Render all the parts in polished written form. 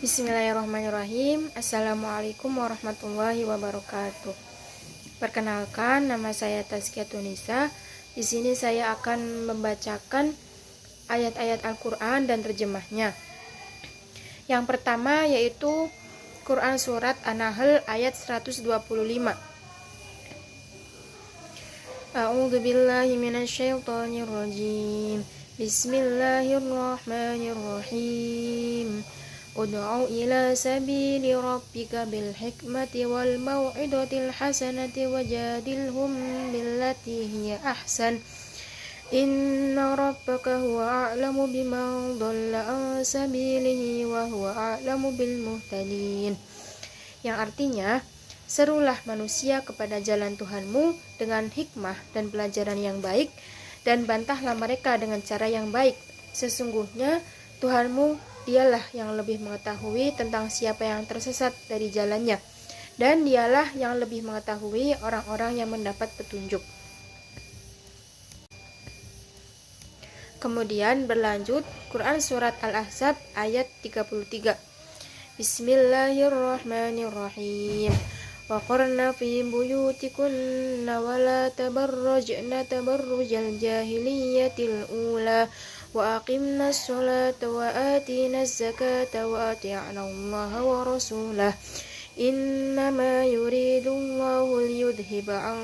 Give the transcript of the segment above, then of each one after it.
Bismillahirrahmanirrahim. Assalamualaikum warahmatullahi wabarakatuh. Perkenalkan, nama saya Tazkiyatun Nisa. Di sini saya akan membacakan ayat-ayat Al-Quran dan terjemahnya. Yang pertama yaitu Quran Surat An-Nahl ayat 125. A'udzu billahi minasyaitonir rajim. Bismillahirrahmanirrahim. Ud'u ila sabili rabbika bil hikmati wal mau'izatil hasanati wajadilhum billati hiya ahsan. Inna rabbaka huwa a'lamu biman dhalla an sabilihi wa huwa a'lamu bil muhtadin. Yang artinya, serulah manusia kepada jalan Tuhanmu dengan hikmah dan pelajaran yang baik, dan bantahlah mereka dengan cara yang baik. Sesungguhnya Tuhanmu dialah yang lebih mengetahui tentang siapa yang tersesat dari jalannya, dan dialah yang lebih mengetahui orang-orang yang mendapat petunjuk. Kemudian berlanjut Quran Surat Al-Ahzab ayat 33. Bismillahirrahmanirrahim. Wa qarna fi buyutikunna wa la tabarrajna tabarrujal jahiliyatil ula wa aqimna as-salata wa atina az-zakata wa ati'na Allaha wa rasulahu. Innama yuridu Allahu liyudhiba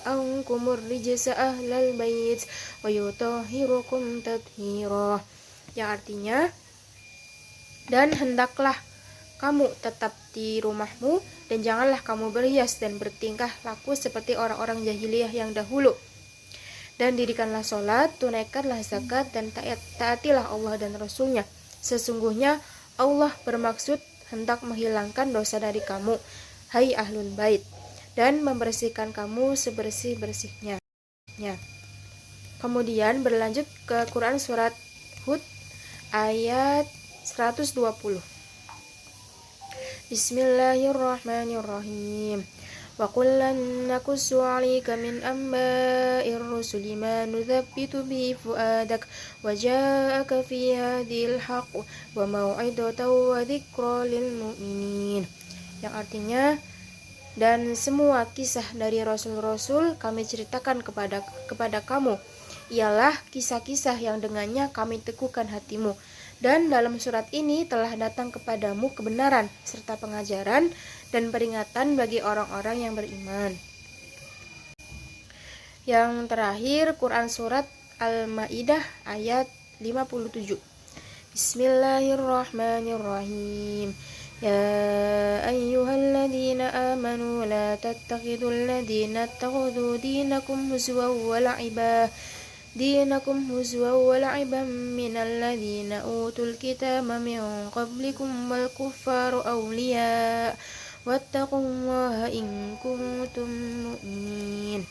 ankumur rijsa ahlal bait wa yutahhirukum tathira. Yang artinya, dan hendaklah kamu tetap di rumahmu dan janganlah kamu berhias dan bertingkah laku seperti orang-orang jahiliyah yang dahulu. Dan dirikanlah sholat, tunaikanlah zakat, dan taatilah Allah dan Rasulnya. Sesungguhnya Allah bermaksud hendak menghilangkan dosa dari kamu, hai ahlul bait, dan membersihkan kamu sebersih-bersihnya. Kemudian berlanjut ke Quran Surat Hud ayat 120. Bismillahirrahmanirrahim. Wa kullan naqussu 'alaika min amba'ir rusuli ma nuthabbitu bi fu'adak wa ja'aka fi hadhil haqq wa mau'izatan wa dzikra lil mu'minin. Yang artinya, dan semua kisah dari rasul-rasul kami ceritakan kepada kamu, ialah kisah-kisah yang dengannya kami teguhkan hatimu. Dan dalam surat ini telah datang kepadamu kebenaran serta pengajaran dan peringatan bagi orang-orang yang beriman. Yang terakhir Quran Surat Al-Ma'idah ayat 57. Bismillahirrahmanirrahim. Ya ayyuhalladzina amanu la tattakhidul ladzina ittakhadhu dinakum huzwan wa la'iban minal ladzina utul kitaba min qablikum wal kuffaru awliya wattaqullaha in kuntum mu'minin.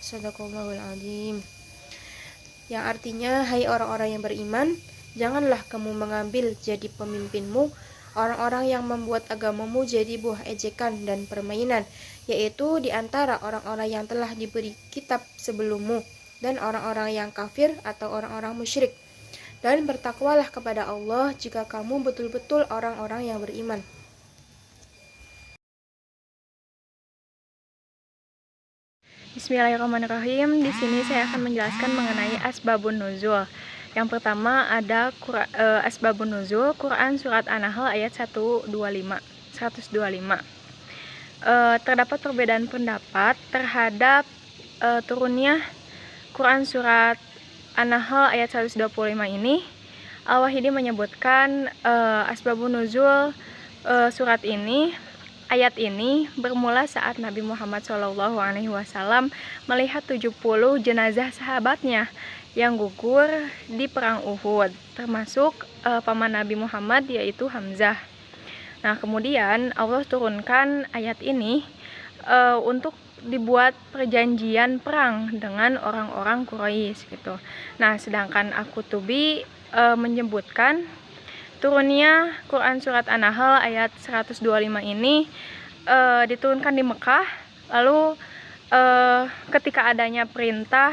Shadaqallahul azim. Yang artinya, hai orang-orang yang beriman, janganlah kamu mengambil jadi pemimpinmu orang-orang yang membuat agamamu jadi buah ejekan dan permainan, yaitu di antara orang-orang yang telah diberi kitab sebelummu dan orang-orang yang kafir atau orang-orang musyrik. Dan bertakwalah kepada Allah jika kamu betul-betul orang-orang yang beriman. Bismillahirrahmanirrahim. Di sini saya akan menjelaskan mengenai asbabun nuzul. Yang pertama ada asbabun nuzul Quran Surat An-Nahl ayat 125. Terdapat perbedaan pendapat terhadap turunnya Quran Surat An-Nahl ayat 125 ini. Al-Wahidi menyebutkan asbabun nuzul surat ini, ayat ini bermula saat Nabi Muhammad SAW melihat 70 jenazah sahabatnya yang gugur di perang Uhud, termasuk paman Nabi Muhammad yaitu Hamzah. Nah, kemudian Allah turunkan ayat ini untuk dibuat perjanjian perang dengan orang-orang Quraisy gitu. Nah, sedangkan Al-Qurtubi menyebutkan turunnya Quran Surat An-Nahl ayat 125 ini diturunkan di Mekah, lalu ketika adanya perintah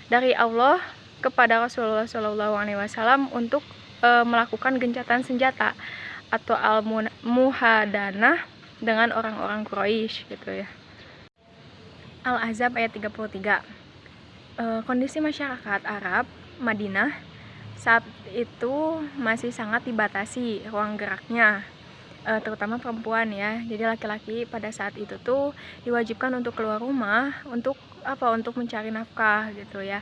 dari Allah kepada Rasulullah SAW untuk melakukan gencatan senjata. atau al-muhadanah dengan orang-orang Quraisy gitu ya. Al-Ahzab ayat 33. Kondisi masyarakat Arab Madinah saat itu masih sangat dibatasi ruang geraknya, terutama perempuan ya. Jadi laki-laki pada saat itu tuh diwajibkan untuk keluar rumah untuk mencari nafkah gitu ya.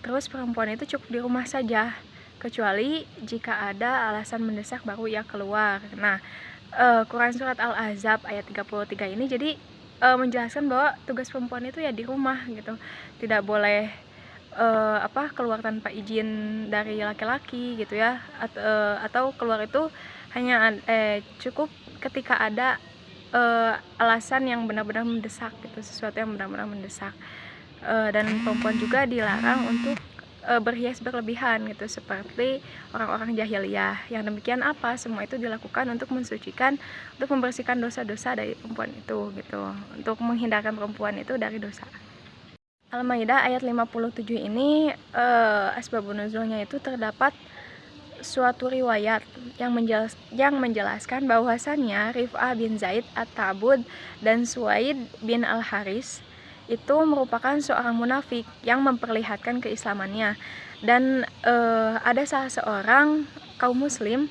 Terus perempuan itu cukup di rumah saja, kecuali jika ada alasan mendesak baru ia keluar. Nah, Quran surat Al-Ahzab ayat 33 ini jadi menjelaskan bahwa tugas perempuan itu ya di rumah gitu, tidak boleh keluar tanpa izin dari laki-laki gitu ya, atau keluar itu hanya cukup ketika ada alasan yang benar-benar mendesak gitu, sesuatu yang benar-benar mendesak. Dan perempuan juga dilarang untuk berhias berlebihan gitu, seperti orang-orang jahiliyah. Yang demikian semua itu dilakukan untuk mensucikan, untuk membersihkan dosa-dosa dari perempuan itu gitu, untuk menghindarkan perempuan itu dari dosa. Al-Maidah ayat 57 ini asbabun nuzulnya itu terdapat suatu riwayat yang menjelaskan bahwasannya Rif'ah bin Zaid At-Tabud dan Suaid bin Al-Haris itu merupakan seorang munafik yang memperlihatkan keislamannya, dan ada salah seorang kaum muslim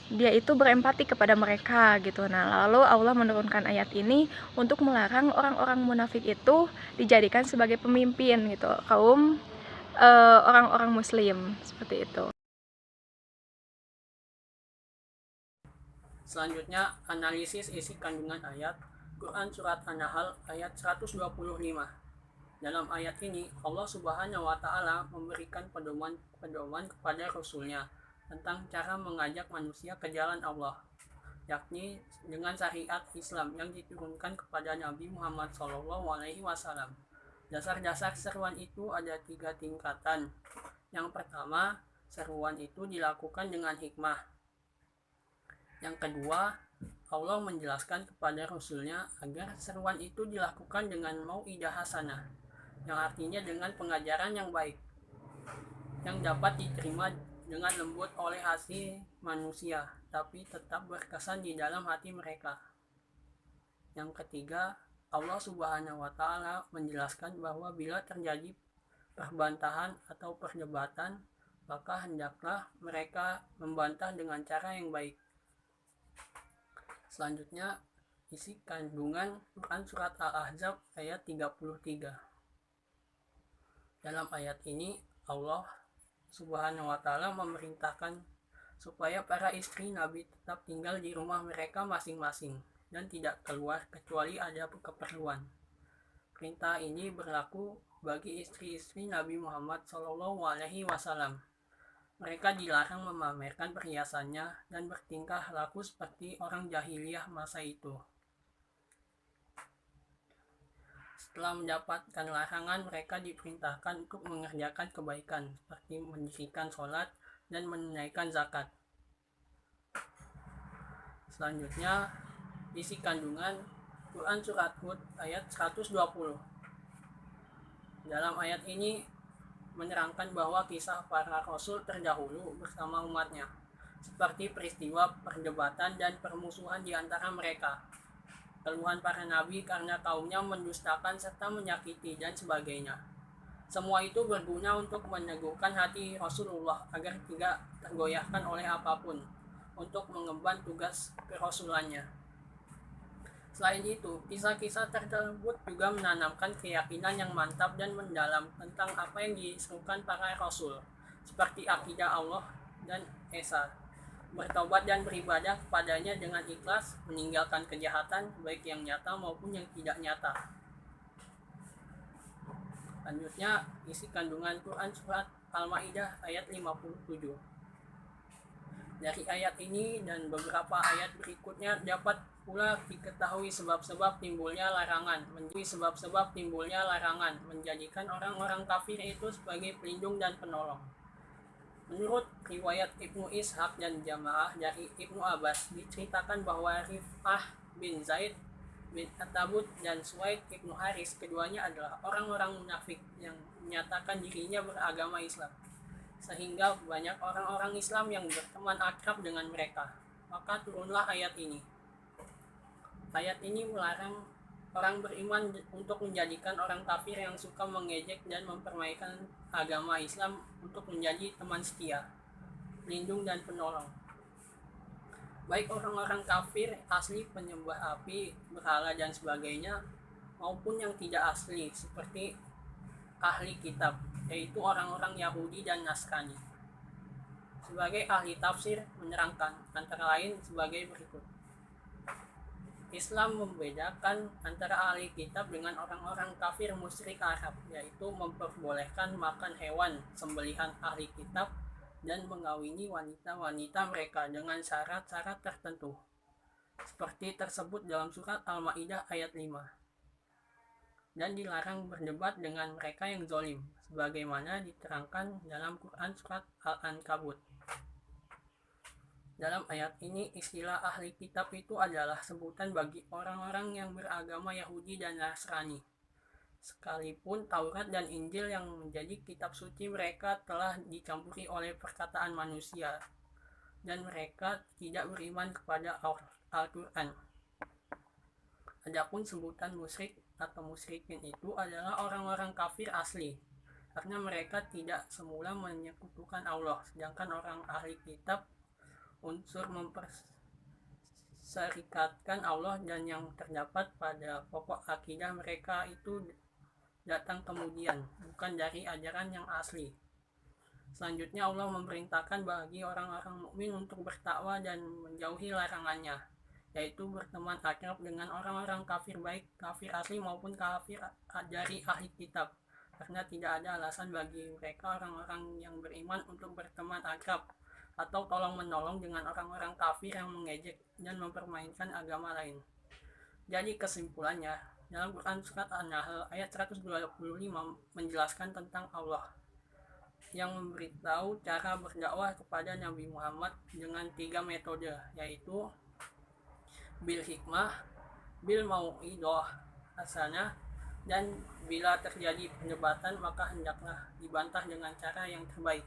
dia itu berempati kepada mereka gitu. Nah, lalu Allah menurunkan ayat ini untuk melarang orang-orang munafik itu dijadikan sebagai pemimpin gitu kaum orang-orang muslim, seperti itu. Selanjutnya, analisis isi kandungan ayat Quran Surat An-Nahl ayat 125. Dalam ayat ini, Allah Subhanahu wa Ta'ala memberikan pedoman kepada Rasul-Nya tentang cara mengajak manusia ke jalan Allah, yakni dengan syariat Islam yang diturunkan kepada Nabi Muhammad SAW. Dasar-dasar seruan itu ada 3 tingkatan. Yang pertama, seruan itu dilakukan dengan hikmah. Yang kedua, Allah menjelaskan kepada Rasul-Nya agar seruan itu dilakukan dengan mau'idah hasanah, yang artinya dengan pengajaran yang baik, yang dapat diterima dengan lembut oleh hati manusia, tapi tetap berkesan di dalam hati mereka. Yang ketiga, Allah Subhanahu wa Ta'ala menjelaskan bahwa bila terjadi perbantahan atau perdebatan, maka hendaklah mereka membantah dengan cara yang baik. Selanjutnya, isi kandungan Quran Surat Al-Ahzab ayat 33. Dalam ayat ini, Allah Subhanahu wa Ta'ala memerintahkan supaya para istri Nabi tetap tinggal di rumah mereka masing-masing dan tidak keluar kecuali ada keperluan. Perintah ini berlaku bagi istri-istri Nabi Muhammad SAW. Mereka dilarang memamerkan perhiasannya dan bertingkah laku seperti orang jahiliyah masa itu. Setelah mendapatkan larangan, mereka diperintahkan untuk mengerjakan kebaikan, seperti mendirikan sholat dan menunaikan zakat. Selanjutnya, isi kandungan Quran Surat Hud ayat 120. Dalam ayat ini menerangkan bahwa kisah para rasul terdahulu bersama umatnya, seperti peristiwa perdebatan dan permusuhan di antara mereka, keluhan para nabi karena kaumnya mendustakan serta menyakiti dan sebagainya. Semua itu berguna untuk meneguhkan hati Rasulullah agar tidak tergoyahkan oleh apapun untuk mengemban tugas kerasulannya. Selain itu, kisah-kisah tersebut juga menanamkan keyakinan yang mantap dan mendalam tentang apa yang diserukan para rasul, seperti akidah Allah dan Esa, bertobat dan beribadah kepadanya dengan ikhlas, meninggalkan kejahatan baik yang nyata maupun yang tidak nyata. Selanjutnya, isi kandungan Quran Surat Al-Maidah ayat 57. Dari ayat ini dan beberapa ayat berikutnya dapat pula diketahui sebab-sebab timbulnya larangan, menjadikan orang-orang kafir itu sebagai pelindung dan penolong. Menurut riwayat Ibnu Ishaq dan Jamaah dari Ibnu Abbas, diceritakan bahwa Rif'ah bin Zaid bin At-Tabud dan Suaid ibnu Haris, keduanya adalah orang-orang munafik yang menyatakan dirinya beragama Islam, sehingga banyak orang-orang Islam yang berteman akrab dengan mereka. maka turunlah ayat ini. Ayat ini melarang orang beriman untuk menjadikan orang kafir yang suka mengejek dan mempermainkan agama Islam untuk menjadi teman setia, pelindung dan penolong. Baik orang-orang kafir asli penyembah api, berhala dan sebagainya, maupun yang tidak asli seperti ahli kitab, yaitu orang-orang Yahudi dan Nasrani. Sebagai ahli tafsir menerangkan antara lain sebagai berikut. Islam membedakan antara ahli kitab dengan orang-orang kafir musyrik Arab, yaitu memperbolehkan makan hewan sembelihan ahli kitab dan mengawini wanita-wanita mereka dengan syarat-syarat tertentu, seperti tersebut dalam surat Al-Ma'idah ayat 5. Dan dilarang berdebat dengan mereka yang zalim, sebagaimana diterangkan dalam Quran surat Al-Ankabut. Dalam ayat ini, istilah ahli kitab itu adalah sebutan bagi orang-orang yang beragama Yahudi dan Nasrani. Sekalipun Taurat dan Injil yang menjadi kitab suci mereka telah dicampuri oleh perkataan manusia, dan mereka tidak beriman kepada Al-Quran. Adapun sebutan musyrik atau musyrikin itu adalah orang-orang kafir asli, karena mereka tidak semula menyekutukan Allah, sedangkan orang ahli kitab unsur memperserikatkan Allah dan yang terdapat pada pokok akidah mereka itu datang kemudian, bukan dari ajaran yang asli. Selanjutnya Allah memerintahkan bagi orang-orang mukmin untuk bertakwa dan menjauhi larangannya, yaitu berteman akrab dengan orang-orang kafir, baik kafir asli maupun kafir dari ahli kitab, karena tidak ada alasan bagi mereka orang-orang yang beriman untuk berteman akrab atau tolong-menolong dengan orang-orang kafir yang mengejek dan mempermainkan agama lain. Jadi kesimpulannya, dalam Quran surat An-Nahl ayat 125 menjelaskan tentang Allah yang memberitahu cara berdakwah kepada Nabi Muhammad dengan 3 metode, yaitu bil hikmah, bil mau'idah hasanah, dan bila terjadi perdebatan maka hendaklah dibantah dengan cara yang terbaik.